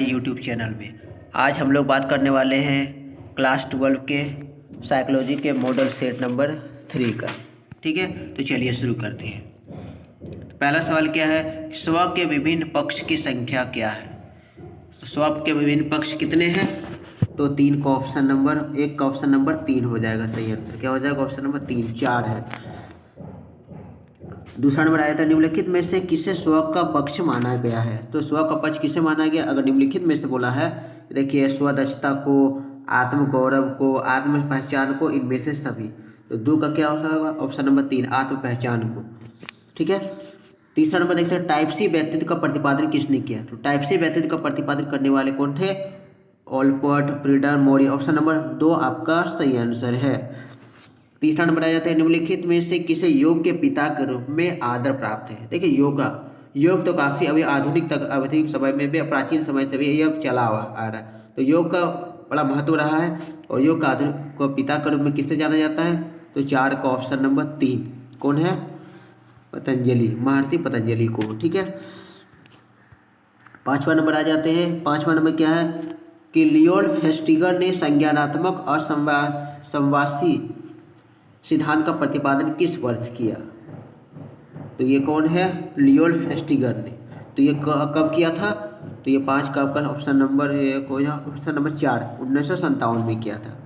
YouTube channel में। आज हम लोग बात करने वाले हैं क्लास 12 के साइकोलॉजी के मॉडल सेट नंबर 3 का। ठीक है, तो चलिए शुरू करते हैं। तो पहला सवाल क्या है, स्व के विभिन्न पक्ष की संख्या क्या है। तो स्व के विभिन्न पक्ष कितने हैं, तो 3 का ऑप्शन नंबर 1 का ऑप्शन नंबर 3 हो जाएगा। सही आंसर क्या हो जाएगा, ऑप्शन नंबर 3, 4 है। दूसरा नंबर आया था, निम्नलिखित में से किसे स्व का पक्ष माना गया है। तो स्व का पक्ष किसे माना गया, अगर निम्नलिखित में से बोला है, देखिए स्वदक्षता को, आत्म गौरव को, आत्म पहचान को, इनमें से सभी। तो 2 का क्या होगा, ऑप्शन नंबर 3, आत्म पहचान को। ठीक है। तीसरा नंबर देखते हैं, टाइप सी व्यक्तित्व का प्रतिपादन किसने किया। तो टाइप सी व्यक्तित्व का प्रतिपादन करने वाले कौन थे, ऑलपर्ट, फ्रीडन, मोरी। ऑप्शन नंबर 2 आपका सही आंसर है। तीसरा नंबर आ जाता है, निम्नलिखित में से किसे योग के पिता के रूप में आदर प्राप्त है। देखिए योग तो काफ़ी अभी आधुनिक समय में भी, प्राचीन समय से भी ये अब चला हुआ आ रहा है। तो योग का बड़ा महत्व रहा है और योग का आधुनिक को पिता के रूप में किससे जाना जाता है, तो 4 का ऑप्शन नंबर 3 कौन है, पतंजलि, महर्षि पतंजलि को। ठीक है। 5वां नंबर आ जाते हैं। 5वां नंबर क्या है कि लियोल फेस्टिगर ने संज्ञानात्मक असमवासी सिद्धांत का प्रतिपादन किस वर्ष किया। तो ये कौन है, लियोल फेस्टिगर ने। तो ये कब किया था, तो ये 5 का आपका ऑप्शन नंबर ऑप्शन नंबर 4 1957 में किया था।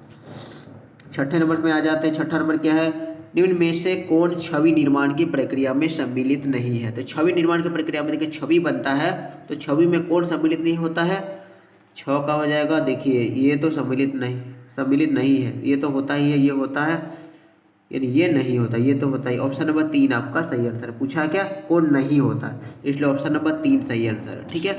6ठे नंबर में आ जाते हैं। 6ठा नंबर क्या है, निम्न में से कौन छवि निर्माण की प्रक्रिया में सम्मिलित नहीं है। तो छवि निर्माण की प्रक्रिया में देखिए छवि बनता है, तो छवि में कौन सम्मिलित नहीं होता है, 6 का हो जाएगा। देखिए ये तो सम्मिलित नहीं है, ये तो होता ही है, ये होता है, यानी ये नहीं होता, ये तो होता ही। ऑप्शन नंबर 3 आपका सही आंसर है। पूछा क्या, कौन नहीं होता, इसलिए ऑप्शन नंबर 3 सही आंसर है। ठीक है।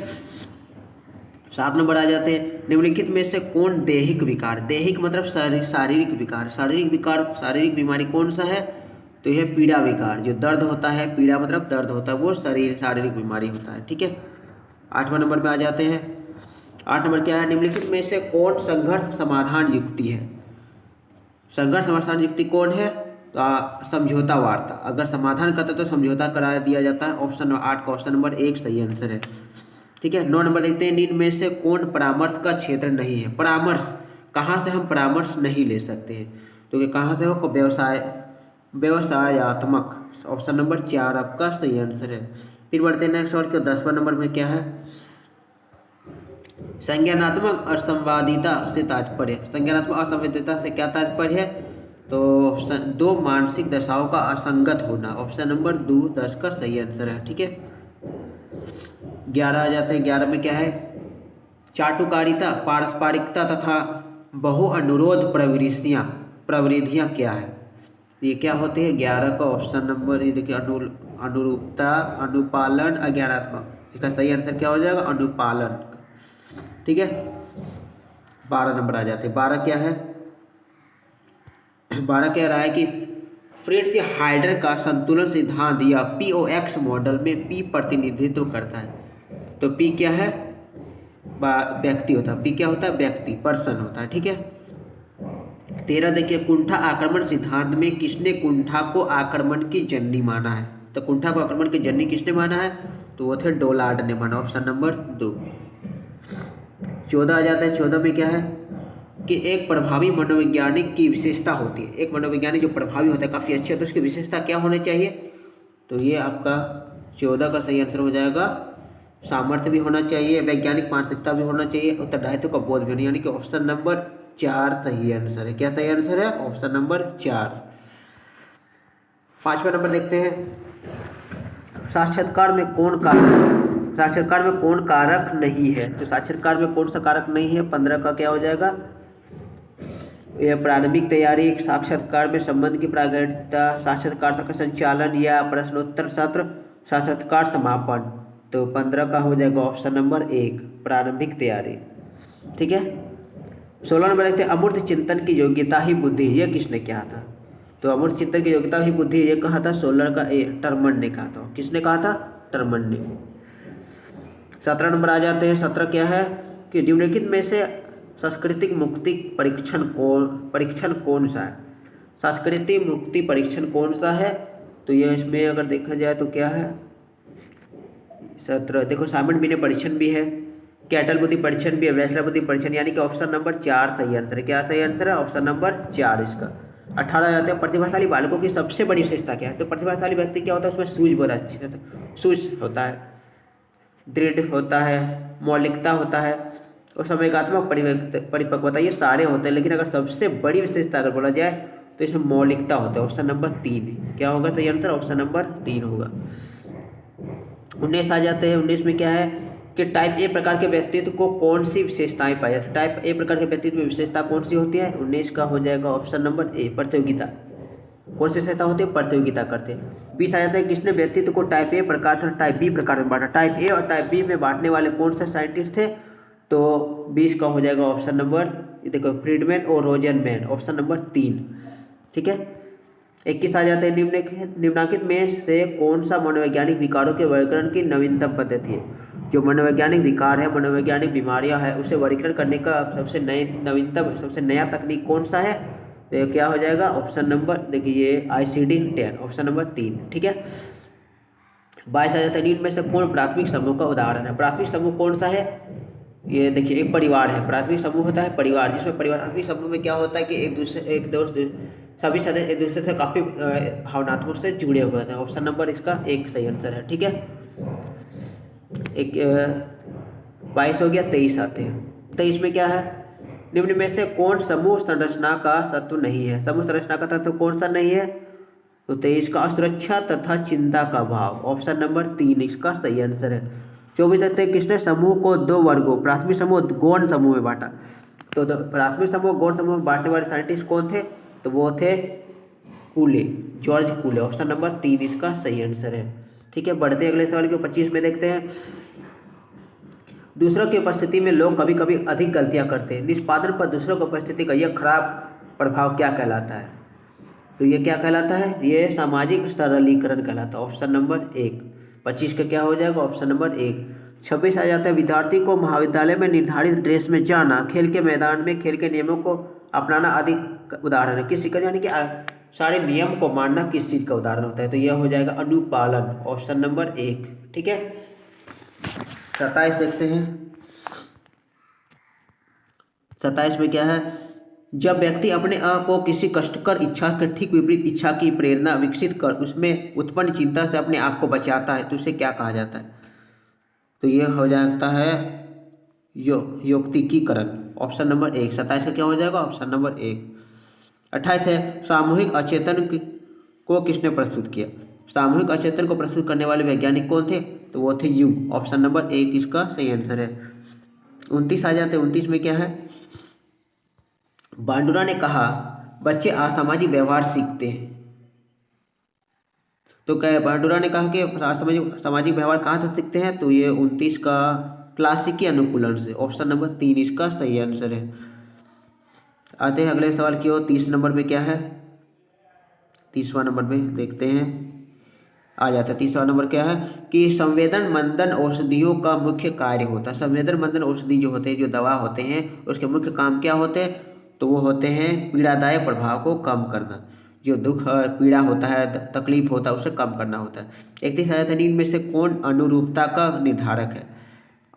7 नंबर आ जाते हैं, निम्नलिखित में से कौन दैहिक विकार, दैहिक मतलब शारीरिक विकार, शारीरिक बीमारी कौन सा है, तो यह पीड़ा विकार, जो दर्द होता है, पीड़ा मतलब दर्द होता है, वो शारीरिक बीमारी होता है। ठीक है। 8वां नंबर में आ जाते हैं। 8 नंबर क्या है, निम्नलिखित में से कौन संघर्ष समाधान युक्ति है। संघर्ष समाधान युक्ति कौन है, तो समझौता वार्ता, अगर समाधान करता तो समझौता करा दिया जाता है। ऑप्शन नंबर 8 का ऑप्शन नंबर 1 सही आंसर है। ठीक है। 9 नंबर देखते हैं, निम्न में से कौन परामर्श का क्षेत्र नहीं है। परामर्श कहाँ से हम परामर्श नहीं ले सकते हैं, तो कहाँ से हो, व्यवसायात्मक। ऑप्शन नंबर 4 आपका सही आंसर है। फिर बढ़ते हैं नेक्स्ट और 10वां नंबर में क्या है, संज्ञानात्मक असंवादिता से तात्पर्य। संज्ञानात्मक असंवादिता से क्या तात्पर्य है, तो 2 मानसिक दशाओं का असंगत होना। ऑप्शन नंबर 2 10 का सही आंसर है। ठीक है। 11 आ जाते हैं। 11 में क्या है, चाटुकारिता, पारस्परिकता तथा बहु अनुरोध प्रवृत्तियाँ क्या है, ये क्या होते हैं। 11 का ऑप्शन नंबर ये देखिए, अनुरूपता, अनुपालन, अज्ञानात्मक। इसका सही आंसर क्या हो जाएगा, अनुपालन। ठीक है। 12 नंबर आ जाते हैं। 12 क्या है, 12 कह रहा है कि फ्रिट्ज हाइडर का संतुलन सिद्धांत या POX मॉडल में P प्रतिनिधित्व करता है। तो P क्या है, व्यक्ति होता है। P क्या होता है, व्यक्ति, पर्सन होता है। ठीक है। 13 देखिए, कुंठा आक्रमण सिद्धांत में किसने कुंठा को आक्रमण की जननी माना है। तो कुंठा को आक्रमण की जननी किसने माना है, तो वो थे डोलार्ड ने माना। Option number 2। 14 आ जाता है। 14 में क्या है कि एक प्रभावी मनोवैज्ञानिक की विशेषता होती है। एक मनोवैज्ञानिक जो प्रभावी होता है, काफ़ी अच्छे होता है, उसकी विशेषता क्या होनी चाहिए, तो ये आपका 14 का सही आंसर हो जाएगा। सामर्थ्य भी होना चाहिए, वैज्ञानिक मानसिकता भी होना चाहिए, उत्तरदायित्व का बोध भी होना, यानी कि ऑप्शन नंबर 4 सही आंसर है। क्या सही आंसर है, ऑप्शन नंबर 4। 5वां नंबर देखते हैं, साक्षात्कार में कौन कारक नहीं है। तो साक्षात्कार में कौन सा कारक नहीं है, 15 का क्या हो जाएगा, यह प्रारंभिक तैयारी, साक्षात्कार में संबंध की प्रामाणिकता, साक्षात्कार का संचालन या प्रश्नोत्तर सत्र, साक्षात्कार समापन। तो 15 का हो जाएगा ऑप्शन नंबर 1, प्रारंभिक तैयारी। ठीक है। 16 नंबर देखते हैं, अमूर्त चिंतन की योग्यता ही बुद्धि, यह किसने कहा था। तो अमूर्त चिंतन की योग्यता ही बुद्धि, ये कहा था 16 का टर्मन ने कहा था। किसने कहा था, टर्मन ने। 17 नंबर आ जाते हैं। 17 क्या है कि निम्नलिखित में से सांस्कृतिक मुक्ति परीक्षण कौन सा है। सांस्कृतिक मुक्ति परीक्षण कौन सा है, तो ये इसमें अगर देखा जाए तो क्या है, 17 देखो, साइमन बिनेट परीक्षण भी है, कैटल बुद्धि परीक्षण भी है, वैश्ला बुद्धि परीक्षण, यानी कि ऑप्शन नंबर 4 सही आंसर है। क्या सही आंसर है? ऑप्शन नंबर 4 इसका। 18 जाते हैं प्रतिभाशाली बालकों की सबसे बड़ी विशेषता क्या है? तो प्रतिभाशाली व्यक्ति क्या होता है, उसमें सूझ बहुत अच्छी होता है, सूझ होता है, दृढ़ होता है, मौलिकता होता है और संवेगात्मक परिपक्वता, ये सारे होते हैं। लेकिन अगर सबसे बड़ी विशेषता अगर बोला जाए तो इसमें मौलिकता होता है। ऑप्शन नंबर 3 क्या होगा सही आंसर? ऑप्शन नंबर 3 होगा। 19 आ जाते हैं। 19 में क्या है कि टाइप ए प्रकार के व्यक्तित्व को कौन सी विशेषताएं पाई जाती है? टाइप ए प्रकार के व्यक्तित्व में विशेषता कौन सी होती है? 19 का हो जाएगा ऑप्शन नंबर ए, प्रतियोगिता। कौन सी विशेषता होती है? प्रतियोगिता करते हैं। 20 आ जाता है, किसने व्यक्तित्व को टाइप ए प्रकार तथा टाइप बी प्रकार में बांटा? टाइप ए और टाइप बी में बांटने वाले कौन से साइंटिस्ट थे? तो 20 का हो जाएगा ऑप्शन नंबर, देखो, फ्रीडमैन और रोजनमैन, ऑप्शन नंबर 3। ठीक है। 21 आ जाते हैं, निम्नलिखित में से कौन सा मनोवैज्ञानिक विकारों के वर्गीकरण की नवीनतम पद्धति है? जो मनोवैज्ञानिक विकार है, मनोवैज्ञानिक बीमारियां है, उसे वर्गीकरण करने का सबसे नवीनतम सबसे नया तकनीक कौन सा है? तो क्या हो जाएगा? ऑप्शन नंबर, देखिए ये ICD-10, ऑप्शन नंबर 3। ठीक है। 22 आ जाता है, इनमें से कौन प्राथमिक समूह का उदाहरण है? प्राथमिक समूह कौन सा है? ये देखिए, एक परिवार है। प्राथमिक समूह होता है परिवार, जिसमें परिवार, प्राथमिक समूह में क्या होता है कि एक दोस्त सभी सदस्य एक दूसरे से काफ़ी भावनात्मक से जुड़े हुए हैं। ऑप्शन नंबर इसका 1 सही आंसर है। ठीक है। एक 22 हो गया। 23 आते हैं। 23 में क्या है? निम्न में से कौन समूह संरचना का तत्व नहीं है? समूह संरचना का तत्व कौन सा नहीं है? तो 23 का असुरक्षा तथा चिंता का भाव, ऑप्शन नंबर 3 इसका सही आंसर है। 24 देखते हैं, किसने समूह को 2 वर्गों, प्राथमिक समूह गौण समूह में बांटा? तो प्राथमिक समूह गौण समूह में बांटने वाले साइंटिस्ट कौन थे? तो वो थे कूले, जॉर्ज कूले, ऑप्शन नंबर 3 इसका सही आंसर है। ठीक है। बढ़ते अगले सवाल को 25 में देखते हैं। दूसरों की उपस्थिति में लोग कभी कभी अधिक गलतियां करते हैं, निष्पादन पर दूसरों की उपस्थिति का यह खराब प्रभाव क्या कहलाता है? तो ये क्या कहलाता है? ये सामाजिक सरलीकरण कहलाता है, ऑप्शन नंबर 1। 25 का क्या हो जाएगा? Option number 1। 26 आ जाता है, विद्यार्थी को महाविद्यालय में निर्धारित ड्रेस में जाना, खेल के मैदान में खेल के नियमों को अपनाना आदि उदाहरण है। किस चीज़ का? यानी कि सारे नियम को मानना किस चीज़ का उदाहरण होता है? तो यह हो जाएगा अनुपालन, ऑप्शन नंबर 1। ठीक है। 27 देखते हैं। 27 में क्या है? जब व्यक्ति अपने आप को किसी कष्टकर इच्छा के ठीक विपरीत इच्छा की प्रेरणा विकसित कर उसमें उत्पन्न चिंता से अपने आप को बचाता है तो उसे क्या कहा जाता है? तो ये हो जाता है यौक्तिकीकरण, ऑप्शन नंबर 1। 27 का क्या हो जाएगा? Option number 1। 28 है, सामूहिक अचेतन को किसने प्रस्तुत किया? सामूहिक अचेतन को प्रस्तुत करने वाले वैज्ञानिक कौन थे? तो वो थे युंग, ऑप्शन नंबर 1 इसका सही आंसर है। 29 आ जाते हैं। 29 में क्या है? बांडुरा ने कहा बच्चे असामाजिक व्यवहार सीखते हैं। तो क्या बांडुरा ने कहा कि सामाजिक व्यवहार कहाँ से सीखते हैं? तो ये 29 का क्लासिकी अनुकूलन से, ऑप्शन नंबर 3 इसका सही आंसर है। आते हैं अगले सवाल की ओर। 30 नंबर में क्या है? 30वां नंबर में देखते हैं, आ जाता है 30वां नंबर क्या है कि संवेदन मंदन औषधियों का मुख्य कार्य होता है। संवेदन मंदन औषधि जो होते हैं, जो दवा होते हैं, उसके मुख्य काम क्या होते हैं? तो वो होते हैं पीड़ादायक प्रभाव को कम करना, जो दुख पीड़ा होता है, तकलीफ होता है, उसे कम करना होता है। 31 आया था, इनमें से कौन अनुरूपता का निर्धारक है?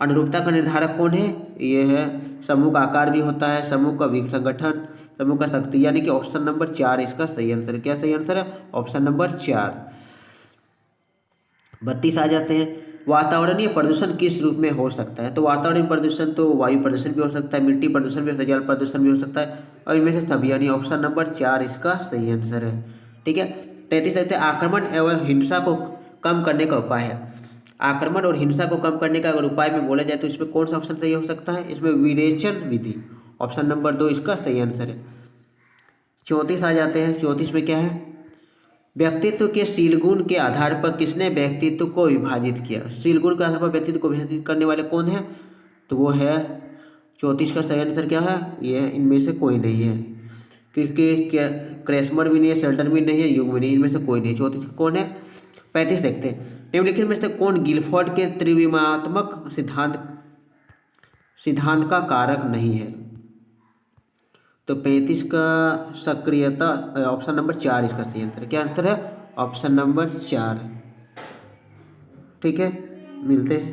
अनुरूपता का निर्धारक कौन है? ये है समूह का आकार भी होता है, समूह का संगठन, समूह का शक्ति, यानी कि ऑप्शन नंबर 4 इसका सही आंसर है। क्या सही आंसर है? Option number 4। 32 आ जाते हैं, वातावरणीय प्रदूषण किस रूप में हो सकता है? तो वातावरणीय प्रदूषण तो वायु प्रदूषण भी हो सकता है, मिट्टी प्रदूषण भी हो सकता है, जल प्रदूषण भी हो सकता है, और इनमें से सभी, यानी ऑप्शन नंबर 4 इसका सही आंसर है। ठीक है। 33 कहते हैं, आक्रमण एवं हिंसा को कम करने का उपाय है। आक्रमण और हिंसा को कम करने का अगर उपाय में बोला जाए तो इसमें कौन सा ऑप्शन सही हो सकता है? इसमें विरेचन विधि, ऑप्शन नंबर 2 इसका सही आंसर है। 34 आ जाते हैं। 34 में क्या है? व्यक्तित्व के शीलगुण के आधार पर किसने व्यक्तित्व को विभाजित किया? शीलगुण के आधार पर व्यक्तित्व को विभाजित करने वाले कौन है? तो वो है 34 का सही आंसर क्या है? ये इनमें से कोई नहीं है, क्योंकि क्रेसमर भी नहीं है, शेल्टन भी नहीं है, युंग भी नहीं, इनमें से कोई नहीं। 34 कौन है? 35 देखते हैं, निम्नलिखित में से कौन गिलफोर्ड के त्रिविमात्मक सिद्धांत का कारक नहीं है? तो 35 का सक्रियता, ऑप्शन नंबर 4 इसका सही आंसर है। क्या आंसर है? Option number 4। ठीक है, मिलते हैं।